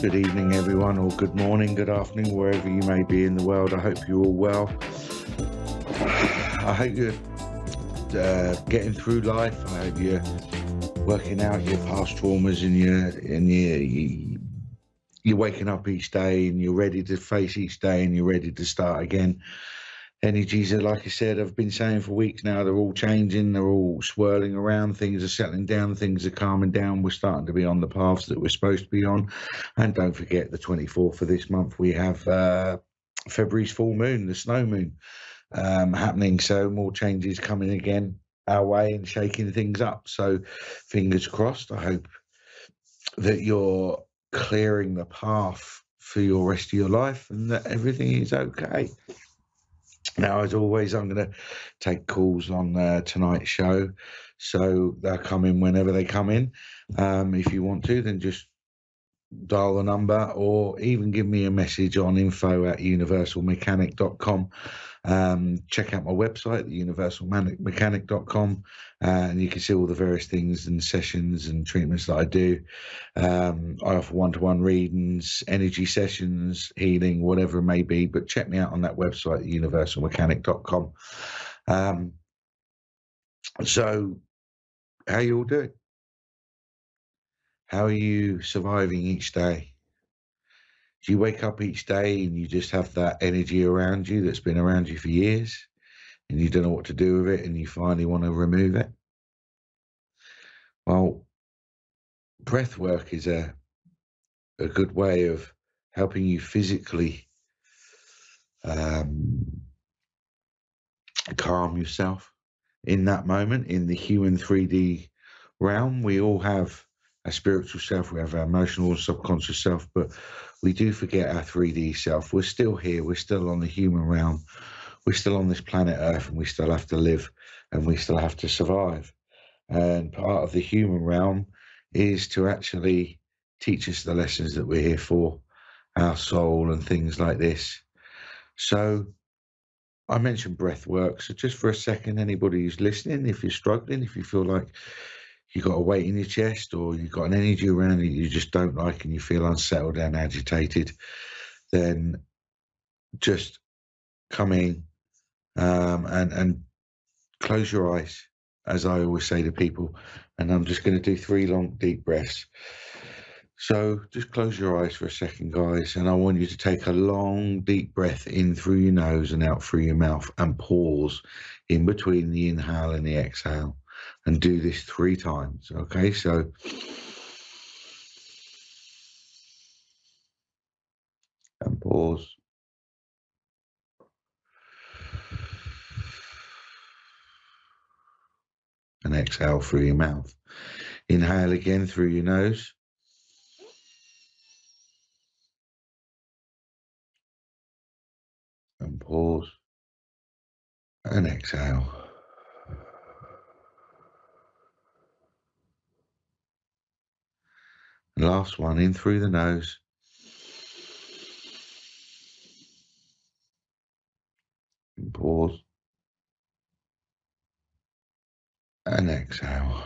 Good evening, everyone, or good morning, good afternoon, wherever you may be in the world. I hope you're all well. I hope you're getting through life. I hope you're working out your past traumas and you're waking up each day and you're ready to face each day and you're ready to start again. Energies are, like I said, I've been saying for weeks now, they're all changing, they're all swirling around, things are settling down, things are calming down. We're starting to be on the paths that we're supposed to be on. And don't forget, the 24th of this month, we have February's full moon, the snow moon, happening. So more changes coming again our way and shaking things up. So fingers crossed. I hope that you're clearing the path for your rest of your life and that everything is okay. Now, as always, I'm going to take calls on tonight's show, so they'll come in whenever they come in. If you want to, then just dial the number or even give me a message on info@universalmechanic.com. Check out my website, universalmechanic.com, and you can see all the various things and sessions and treatments that I do. I offer one-to-one readings, energy sessions, healing, whatever it may be, but check me out on that website, universalmechanic.com. So how you all doing? How are you surviving each day? Do you wake up each day and you just have that energy around you that's been around you for years and you don't know what to do with it and you finally want to remove it? Well, breath work is a good way of helping you physically calm yourself in that moment. In the human 3D realm, we all have a spiritual self, we have our emotional and subconscious self, but we do forget our 3D self. We're still here, we're still on the human realm, we're still on this planet Earth, and we still have to live and we still have to survive. And part of the human realm is to actually teach us the lessons that we're here for, our soul and things like this. So I mentioned breath work. So just for a second, anybody who's listening, if you're struggling, if you feel like you've got a weight in your chest or you've got an energy around you you just don't like and you feel unsettled and agitated, then just come in and close your eyes, as I always say to people. And I'm just going to do 3 long, deep breaths. So just close your eyes for a second, guys, and I want you to take a long, deep breath in through your nose and out through your mouth and pause in between the inhale and the exhale and do this 3 times, okay? So and pause. And exhale through your mouth. Inhale again through your nose. And pause. And exhale. And last one, in through the nose. And pause. And exhale.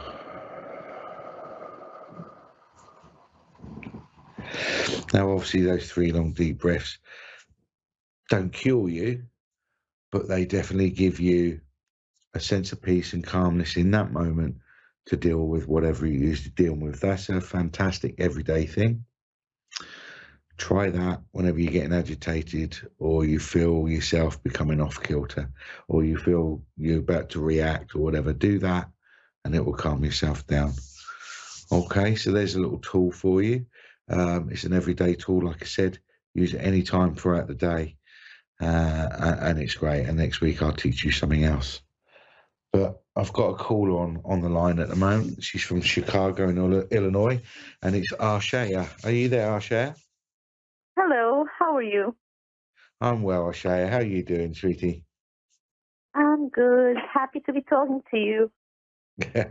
Now, obviously, those 3 long, deep breaths don't cure you, but they definitely give you a sense of peace and calmness in that moment to deal with whatever you used to deal with. That's a fantastic everyday thing. Try that whenever you're getting agitated or you feel yourself becoming off kilter or you feel you're about to react or whatever. Do that and it will calm yourself down. Okay, so there's a little tool for you. It's an everyday tool, like I said. Use it any time throughout the day, and it's great. And next week I'll teach you something else. But I've got a caller on the line at the moment. She's from Chicago in Illinois, and it's Arshaya. Are you there, Arshaya? Hello, how are you? I'm well, Arshaya. How are you doing, sweetie? I'm good. Happy to be talking to you. Well,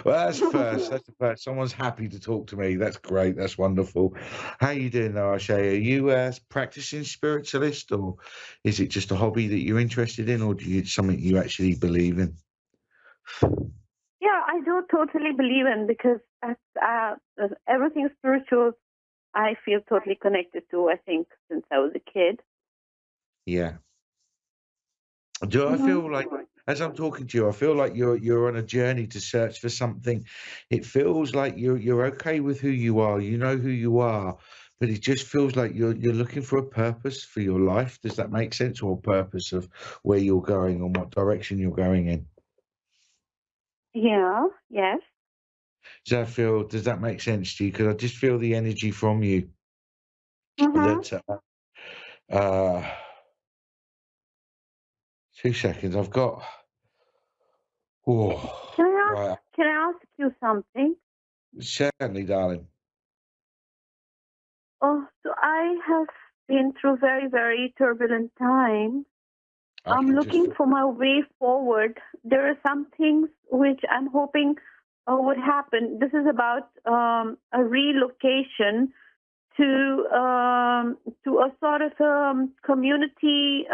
that's first. That's the first. Someone's happy to talk to me. That's great. That's wonderful. How are you doing, though, Arshaya? Are you a practicing spiritualist, or is it just a hobby that you're interested in, or do you something you actually believe in? Yeah, I do totally believe in because that's everything spiritual I feel totally connected to, I think, since I was a kid. Yeah. Do I Hmm. feel like, as I'm talking to you, I feel like you're on a journey to search for something. It feels like you're okay with who you are. You know who you are, but it just feels like you're looking for a purpose for your life. Does that make sense? Or a purpose of where you're going and what direction you're going in? Yeah, yes. Does that make sense to you? Because I just feel the energy from you Hmm. that uh 2 seconds. I've got oh Can I ask, right. can I ask you something? Certainly, darling. Oh, so I have been through very, very turbulent times. I I'm can just looking for my way forward. There are some things which I'm hoping would happen. This is about a relocation to a sort of community,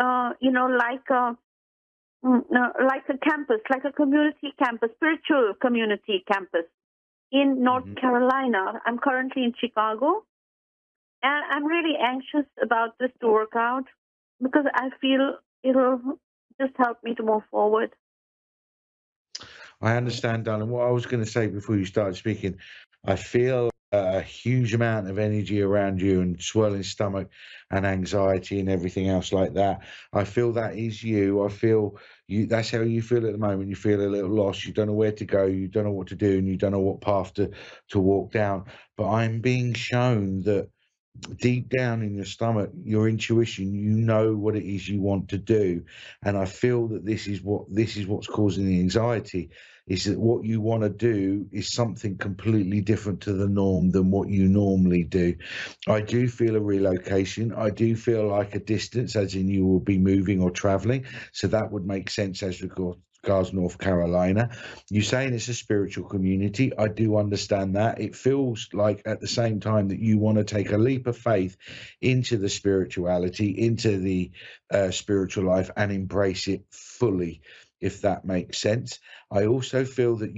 like a campus, like a community campus, spiritual community campus in North mhm. Carolina. I'm currently in Chicago, and I'm really anxious about this to work out because I feel it'll just help me to move forward. I understand, darling. What I was going to say before you started speaking, I feel a huge amount of energy around you and swelling stomach and anxiety and everything else like that. I feel that is you. I feel you. That's how you feel at the moment. You feel a little lost. You don't know where to go. You don't know what to do, and you don't know what path to walk down. But I'm being shown that deep down in your stomach, your intuition, you know what it is you want to do. And I feel that this is what's causing the anxiety, is that what you want to do is something completely different to the norm than what you normally do. I do feel a relocation. I do feel like a distance, as in you will be moving or traveling. So that would make sense as regards North Carolina. You're saying it's a spiritual community. I do understand that. It feels like at the same time that you want to take a leap of faith into the spirituality, into the spiritual life, and embrace it fully, if that makes sense. I also feel that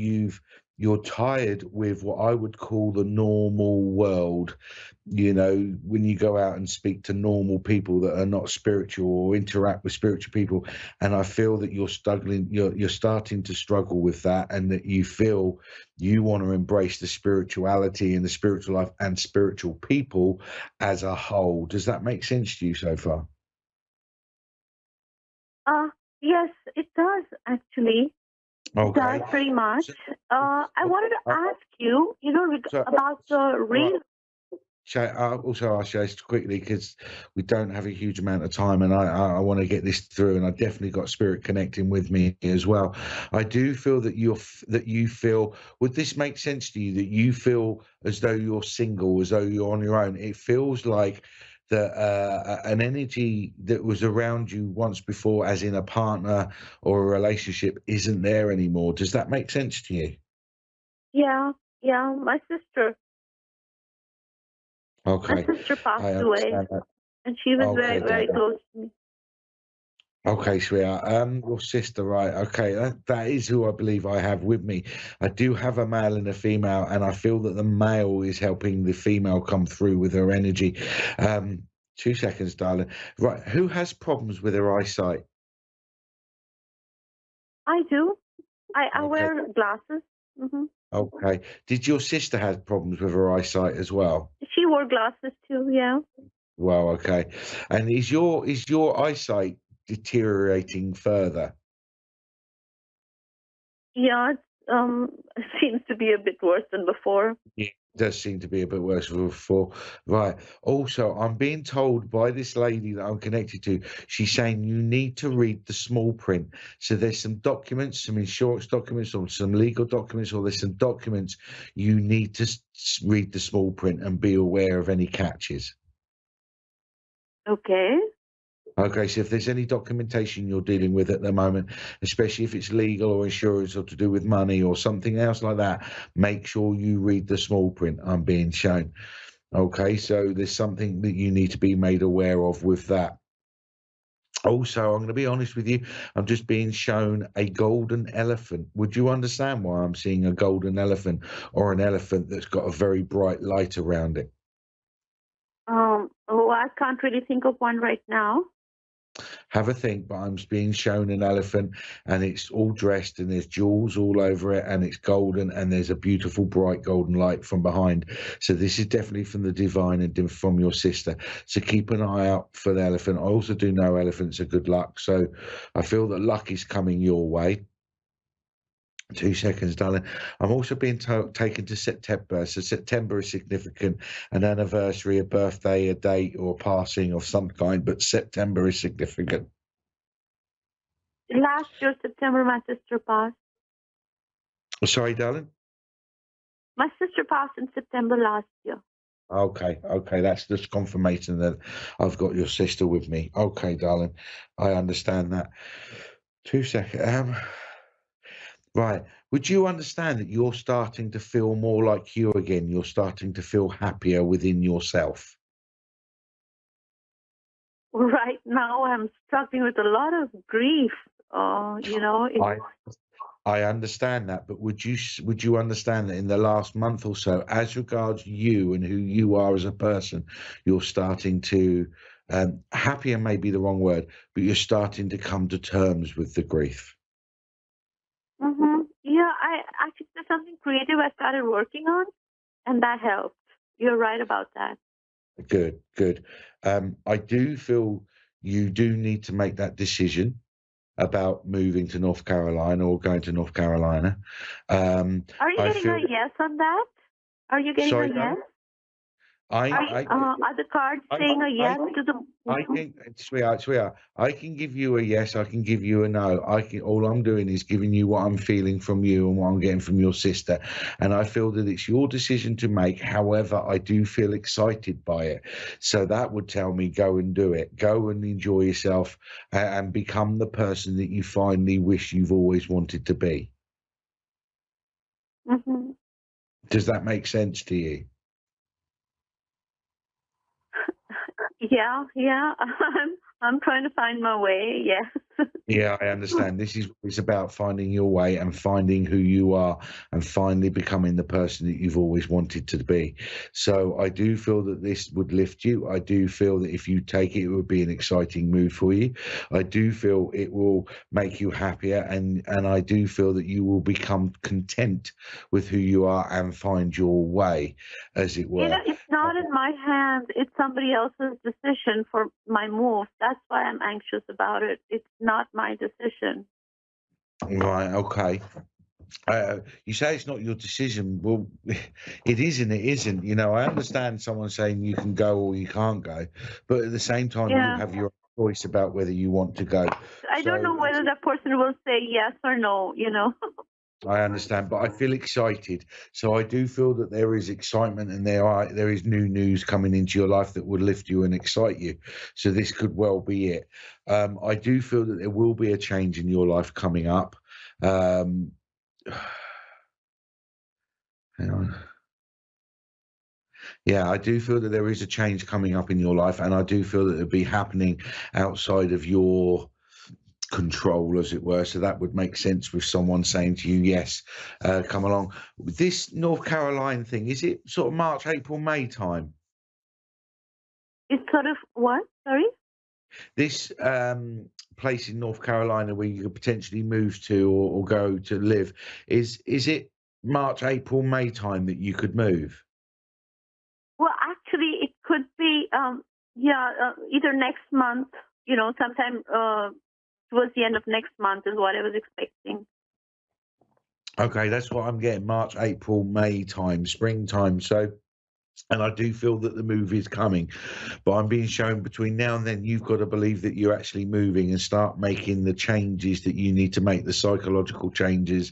you're tired with what I would call the normal world. You know, when you go out and speak to normal people that are not spiritual or interact with spiritual people, and I feel that you're starting to struggle with that, and that you feel you want to embrace the spirituality and the spiritual life and spiritual people as a whole. Does that make sense to you so far? Uh, yes, it does actually. It does Okay. pretty much. So, I wanted to ask you, so, about the right. real. I'll also ask you this quickly because we don't have a huge amount of time, and I want to get this through, and I definitely got spirit connecting with me as well. I do feel that you feel. Would this make sense to you that you feel as though you're single, as though you're on your own? It feels like that an energy that was around you once before, as in a partner or a relationship, isn't there anymore. Does that make sense to you? Yeah, yeah. My Okay, sister passed I away, understand that. and she was very, Okay, very darling. close to me. Okay, sweetheart. Your sister, right? Okay, that is who I believe I have with me. I do have a male and a female, and I feel that the male is helping the female come through with her energy. 2 seconds, darling. Right, who has problems with her eyesight? I do. I Okay, wear glasses. Hmm. okay. Did your sister have problems with her eyesight as well? She wore glasses too. Yeah. Well, okay. And is your eyesight deteriorating further? Yeah. It seems to be a bit worse than before. Yeah, it does seem to be a bit worse than before. Right. Also, I'm being told by this lady that I'm connected to, she's saying you need to read the small print. So there's some documents, some insurance documents, or some legal documents, or there's some documents you need to read the small print and be aware of any catches. Okay. Okay, so if there's any documentation you're dealing with at the moment, especially if it's legal or insurance or to do with money or something else like that, make sure you read the small print I'm being shown. Okay, so there's something that you need to be made aware of with that. Also, I'm going to be honest with you, I'm just being shown a golden elephant. Would you understand why I'm seeing a golden elephant or an elephant that's got a very bright light around it? Oh, I can't really think of one right now. Have a think, but I'm being shown an elephant and it's all dressed and there's jewels all over it and it's golden and there's a beautiful bright golden light from behind. So this is definitely from the divine and from your sister. So keep an eye out for the elephant. I also do know elephants are good luck. So I feel that luck is coming your way. 2 seconds, darling. I'm also being taken to September. So September is significant, an anniversary, a birthday, a date, or a passing of some kind, but September is significant. Last year, September, my sister passed. Sorry, darling? My sister passed in September last year. Okay, that's just confirmation that I've got your sister with me. Okay, darling, I understand that. 2 seconds. Right. Would you understand that you're starting to feel more like you again? You're starting to feel happier within yourself. Right now, I'm struggling with a lot of grief. I understand that, but would you understand that in the last month or so, as regards you and who you are as a person, you're starting to happier may be the wrong word, but you're starting to come to terms with the grief. Yeah, I actually there's something creative I started working on, and that helped. You're right about that. Good. I do feel you do need to make that decision about moving to North Carolina or going to North Carolina. Are you getting a yes on that? Are you getting a yes? Are the cards saying a yes to the? I can, sweetheart, I can give you a yes, I can give you a no. All I'm doing is giving you what I'm feeling from you and what I'm getting from your sister. And I feel that it's your decision to make. However, I do feel excited by it. So that would tell me go and do it. Go and enjoy yourself and become the person that you finally wish you've always wanted to be. Mm-hmm. Does that make sense to you? Yeah. I'm trying to find my way. Yes. Yeah, I understand. It's about finding your way and finding who you are and finally becoming the person that you've always wanted to be. So I do feel that this would lift you. I do feel that if you take it, it would be an exciting move for you. I do feel it will make you happier and I do feel that you will become content with who you are and find your way, as it were. It's not in my hands. It's somebody else's decision for my move. That's why I'm anxious about it. It's not my decision. Right, okay. You say it's not your decision. Well, it is and it isn't. I understand someone saying you can go or you can't go, but at the same time, you have your choice about whether you want to go. I don't know whether that person will say yes or no, I understand, but I feel excited. So I do feel that there is excitement and there is new news coming into your life that would lift you and excite you. So this could well be it. I do feel that there will be a change in your life coming up. Hang on. Yeah, I do feel that there is a change coming up in your life, and I do feel that it'll be happening outside of your control, as it were. So that would make sense with someone saying to you, yes, come along. This North Carolina thing, is it sort of March, April, May time? It's sort of what? Sorry? This place in North Carolina where you could potentially move to or go to live, is it March, April, May time that you could move? Well, actually, it could be, either next month, sometime towards the end of next month is what I was expecting. Okay, that's what I'm getting, March, April, May time, springtime. So, and I do feel that the move is coming, but I'm being shown between now and then you've got to believe that you're actually moving and start making the changes that you need to make, the psychological changes,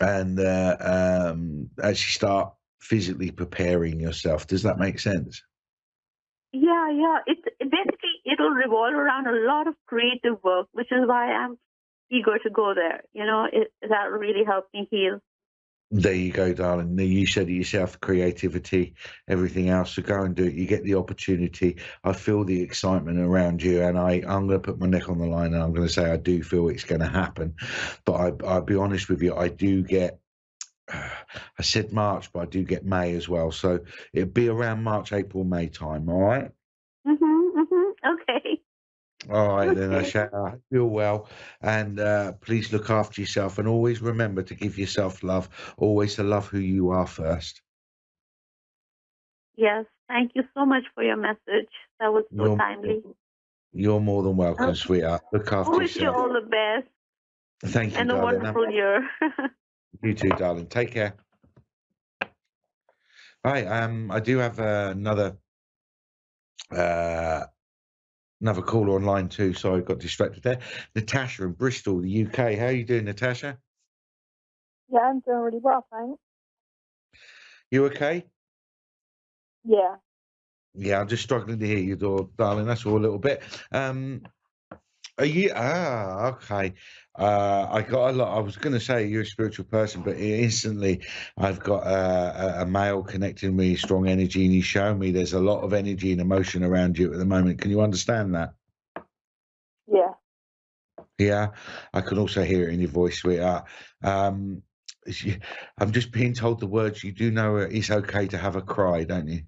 and actually start physically preparing yourself. Does that make sense? Yeah. Basically, it'll revolve around a lot of creative work, which is why I'm eager to go there. That really helped me heal. There you go, darling. You said it yourself, creativity, everything else. So go and do it. You get the opportunity. I feel the excitement around you, and I'm going to put my neck on the line, and I'm going to say I do feel it's going to happen. But I'll be honest with you, I do get, I said March, but I do get May as well. So it'll be around March, April, May time. All right? All right then, Okay. Asha. I hope you're well, and please look after yourself, and always remember to give yourself love. Always to love who you are first. Yes. Thank you so much for your message. That was so You're timely. you're more than welcome, Okay. sweetheart. Look after Wish you yourself. all the best Thank you, and a darling. wonderful year. You too, darling. Take care. Right. I do have uh, another caller online too. Sorry, got distracted there. Natasha in Bristol, the UK. How are you doing, Natasha? Yeah, I'm doing really well, thanks. You okay? Yeah. Yeah, I'm just struggling to hear you, darling. That's all a little bit. Are you? Okay. I got a lot. I was going to say you're a spiritual person, but instantly I've got a male connecting me, strong energy, and he's showing me there's a lot of energy and emotion around you at the moment. Can you understand that? Yeah. Yeah, I can also hear it in your voice, sweetheart. Um, I'm just being told the words. You do know it's okay to have a cry, don't you?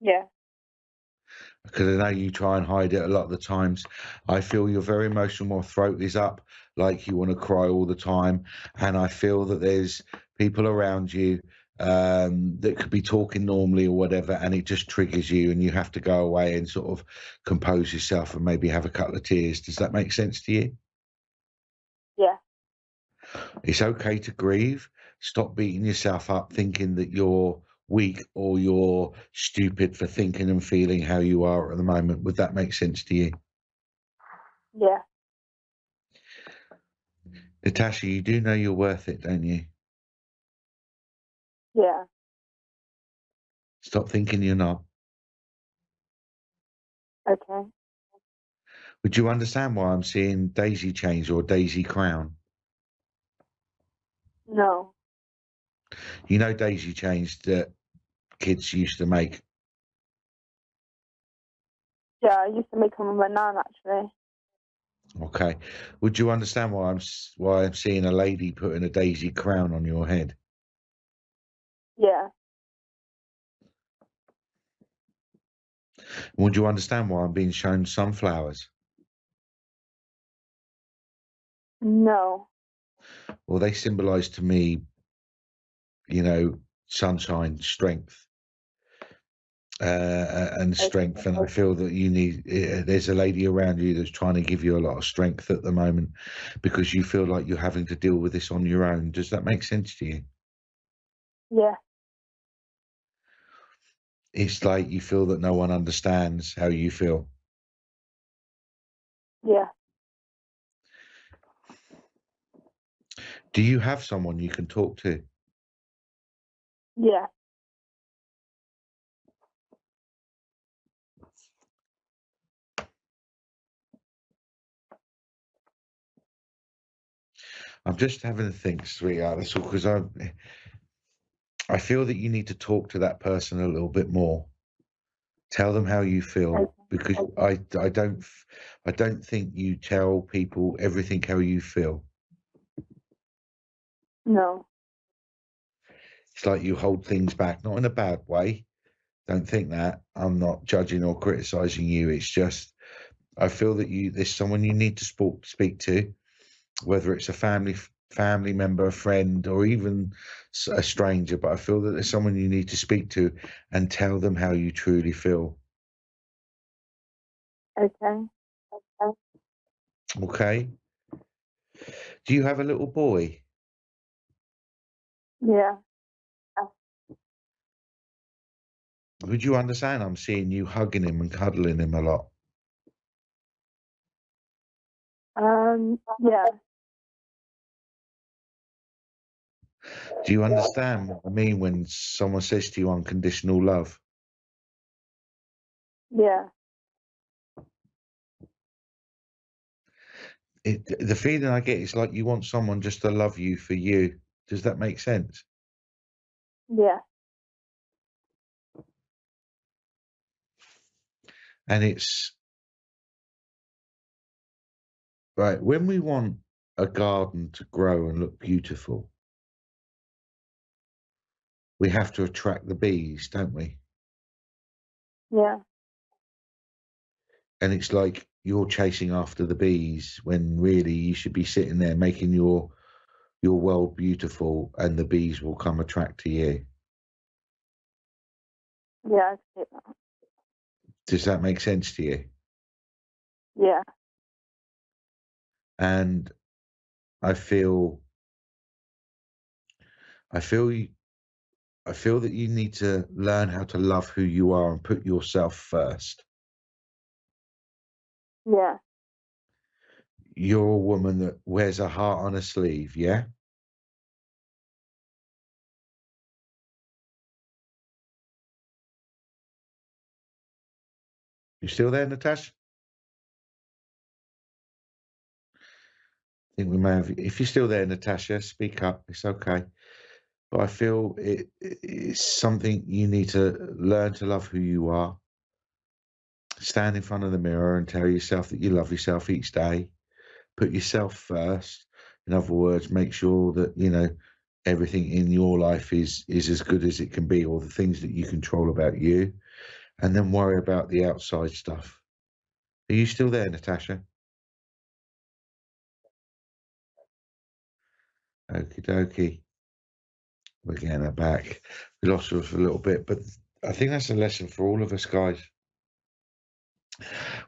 Yeah. Because I know you try and hide it a lot of the times. I feel you're very emotional. My throat is up, like you want to cry all the time, and I feel that there's people around you that could be talking normally or whatever, and it just triggers you, and you have to go away and sort of compose yourself and maybe have a couple of tears. Does that make sense to you? Yeah. It's okay to grieve. Stop beating yourself up thinking that you're weak or you're stupid for thinking and feeling how you are at the moment. Would that make sense to you? Yeah. Natasha, you do know you're worth it, don't you? Yeah. Stop thinking you're not. Okay. Would you understand why I'm seeing daisy chains or daisy crown? No. You know daisy chains that kids used to make. Yeah, I used to make them with my nan, actually. Okay. Would you understand why I'm seeing a lady putting a daisy crown on your head? Yeah. Would you understand why I'm being shown sunflowers? No. Well, they symbolize to me, you know, sunshine, strength, and strength. And I feel that you need, there's a lady around you that's trying to give you a lot of strength at the moment because you feel like you're having to deal with this on your own. Does that make sense to you? Yeah. It's like you feel that no one understands how you feel. Yeah. Do you have someone you can talk to? Yeah. I'm just having to think, sweetheart. That's all because I feel that you need to talk to that person a little bit more. Tell them how you feel because I don't think you tell people everything how you feel. No. It's like you hold things back, not in a bad way. Don't think that. I'm not judging or criticizing you. It's just I feel that there's someone you need to speak to, whether it's a family member, a friend, or even a stranger. But I feel that there's someone you need to speak to and tell them how you truly feel. Okay. Okay? Do you have a little boy? Yeah. Would you understand? I'm seeing you hugging him and cuddling him a lot. Yeah. Do you understand what I mean when someone says to you unconditional love? Yeah. The feeling I get is like you want someone just to love you for you. Does that make sense? Yeah. And it's right when we want a garden to grow and look beautiful, we have to attract the bees, don't we? Yeah. and it's like you're chasing after the bees when really you should be sitting there making your world beautiful, and the bees will come attract to you. Yeah, I see that. Does that make sense to you? Yeah. And I feel you, I feel that you need to learn how to love who you are and put yourself first. Yeah. You're a woman that wears a heart on a sleeve, yeah? You still there, Natasha? I think we may have. If you're still there, Natasha, speak up. It's okay. But I feel it's something you need to learn to love who you are. Stand in front of the mirror and tell yourself that you love yourself each day. Put yourself first. In other words, make sure that everything in your life is as good as it can be, or the things that you control about you, and then worry about the outside stuff. Are you still there, Natasha? Okie dokie. We're getting her back. We lost her for a little bit, but I think that's a lesson for all of us, guys.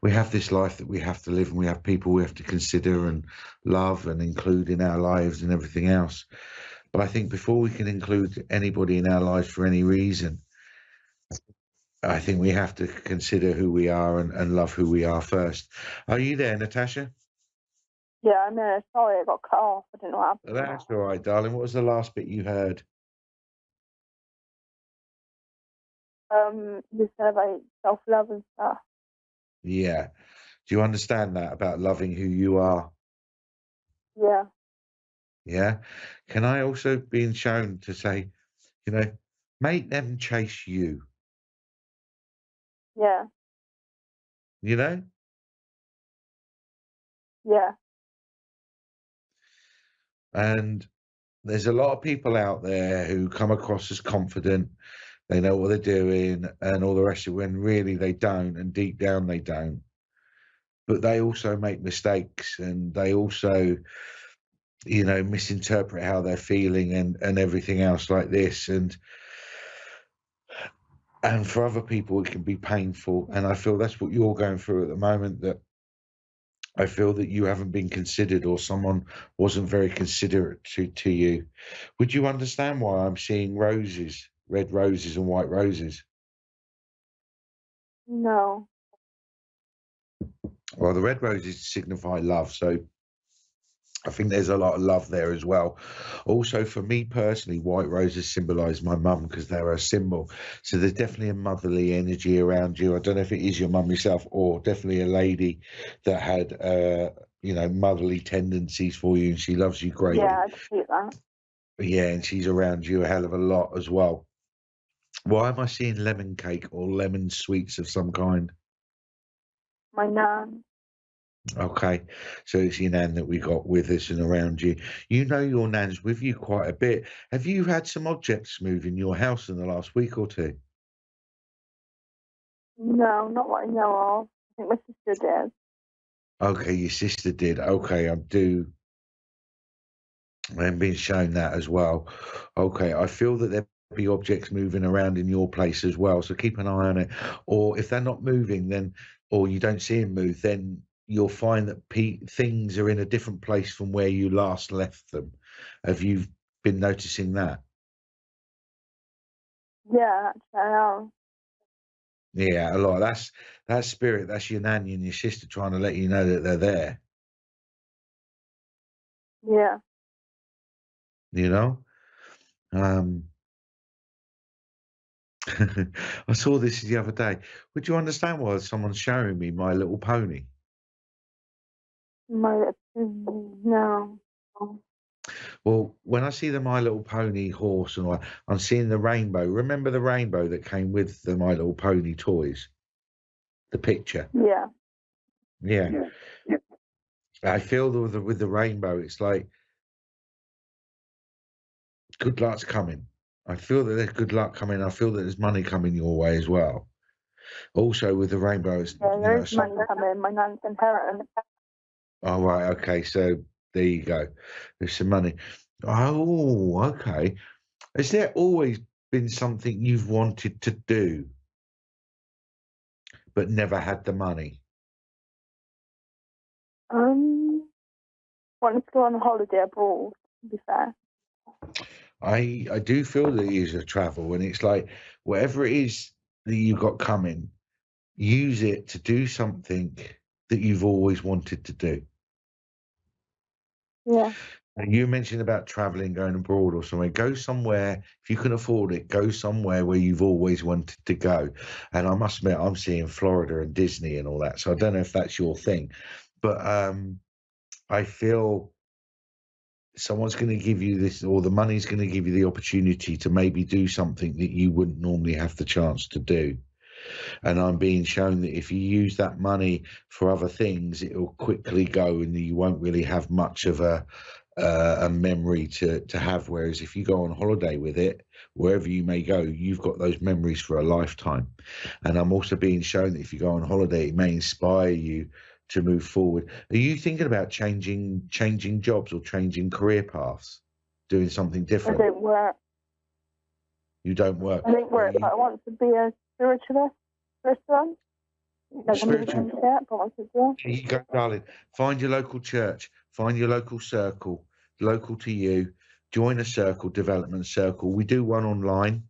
We have this life that we have to live, and we have people we have to consider and love and include in our lives and everything else. But I think before we can include anybody in our lives for any reason, I think we have to consider who we are and love who we are first. Are you there, Natasha? Yeah, I know. Sorry, I got cut off. I don't know what happened. That's all right, darling. What was the last bit you heard? You said about self-love and stuff. Yeah. Do you understand that about loving who you are? Yeah. Yeah. Can I also be shown to say, make them chase you, Yeah. you know? Yeah. And there's a lot of people out there who come across as confident, they know what they're doing and all the rest of it, when really they don't, and deep down they don't. But they also make mistakes, and they also, misinterpret how they're feeling and everything else like this. And for other people, it can be painful. And I feel that's what you're going through at the moment, that I feel that you haven't been considered, or someone wasn't very considerate to you. Would you understand why I'm seeing roses, red roses and white roses? No. Well, the red roses signify love. So I think there's a lot of love there as well. Also, for me personally, white roses symbolize my mum because they're a symbol. So there's definitely a motherly energy around you. I don't know if it is your mum yourself, or definitely a lady that had, motherly tendencies for you, and she loves you greatly. Yeah, I can see that. Yeah, and she's around you a hell of a lot as well. Why am I seeing lemon cake or lemon sweets of some kind? My nan. Okay, so it's your nan that we got with us and around you. You know your nan's with you quite a bit. Have you had some objects move in your house in the last week or two? No, not what I know of. I think my sister did. Okay, your sister did. Okay, I'm being shown that as well. Okay, I feel that there be objects moving around in your place as well, so keep an eye on it. Or if they're not moving, then, or you don't see them move, then you'll find that things are in a different place from where you last left them. Have you been noticing that? Yeah, actually, I am. Yeah, a lot. That's spirit. That's your nanny and your sister trying to let you know that they're there. Yeah. You know. I saw this the other day. Would you understand why someone's showing me My Little Pony? No. Well, when I see the My Little Pony horse and all, I'm seeing the rainbow. Remember the rainbow that came with the My Little Pony toys? The picture. Yeah. Yeah. I feel with the rainbow, it's like good luck's coming. I feel that there's good luck coming. I feel that there's money coming your way as well. Also with the rainbow, it's, Yeah, you there know, is money coming. My nan's inheritance. oh, right, okay, so there you go. There's some money. Oh, okay. Has there always been something you've wanted to do but never had the money? Wanted to go on a holiday abroad, to be fair. I do feel that it is a travel, and it's like whatever it is that you've got coming, use it to do something that you've always wanted to do. Yeah. And you mentioned about traveling, going abroad or somewhere. Go somewhere, if you can afford it, go somewhere where you've always wanted to go. And I must admit, I'm seeing Florida and Disney and all that. So I don't know if that's your thing, but I feel someone's going to give you this, or the money's going to give you the opportunity to maybe do something that you wouldn't normally have the chance to do. And I'm being shown that if you use that money for other things, it'll quickly go and you won't really have much of a memory to have. Whereas if you go on holiday with it, wherever you may go, you've got those memories for a lifetime. And I'm also being shown that if you go on holiday, it may inspire you to move forward. Are you thinking about changing jobs or changing career paths, doing something I different? don't work. You don't work. I don't work, but I want to be a spiritualist person. Like Spiritual. but I want to do. There you go, darling. Find your local church, find your local circle, local to you. Join a circle, development circle. We do one online.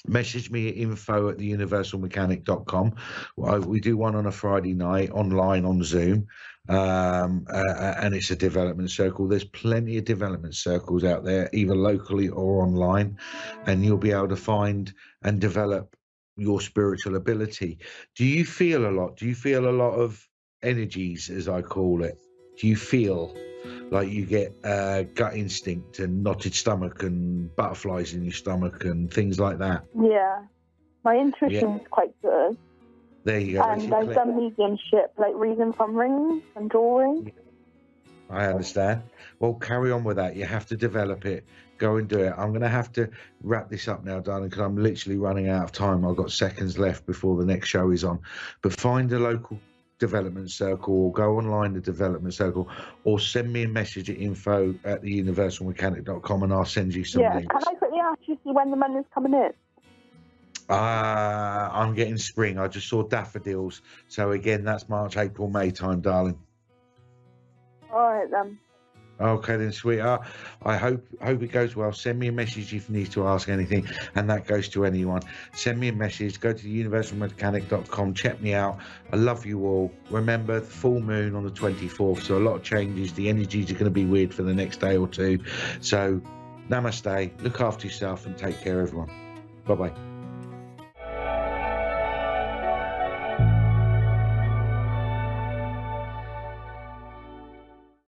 Message me at info@theuniversalmechanic.com. We do one on a Friday night online on Zoom, and it's a development circle. There's plenty of development circles out there, either locally or online, and you'll be able to find and develop your spiritual ability. Do you feel a lot? Do you feel a lot of energies, as I call it? Do you feel like you get gut instinct and knotted stomach and butterflies in your stomach and things like that? Yeah. My intuition is quite good. There you go. And I've done mediumship, like reading from rings and drawing. I understand. Well, carry on with that. You have to develop it. Go and do it. I'm going to have to wrap this up now, darling, because I'm literally running out of time. I've got seconds left before the next show is on. But find a local development circle, or go online to development circle, or send me a message at info@theuniversalmechanic.com and I'll send you some links. Can I quickly ask you when the money's coming in? I'm getting spring. I just saw daffodils. So again, that's March, April, May time, darling. All right then. Okay then, sweetheart. I hope it goes well. Send me a message if you need to ask anything, and that goes to anyone. Send me a message. Go to theuniversalmechanic.com. Check me out. I love you all. Remember, the full moon on the 24th, so a lot of changes. The energies are going to be weird for the next day or two. So, namaste. Look after yourself and take care, everyone. Bye-bye.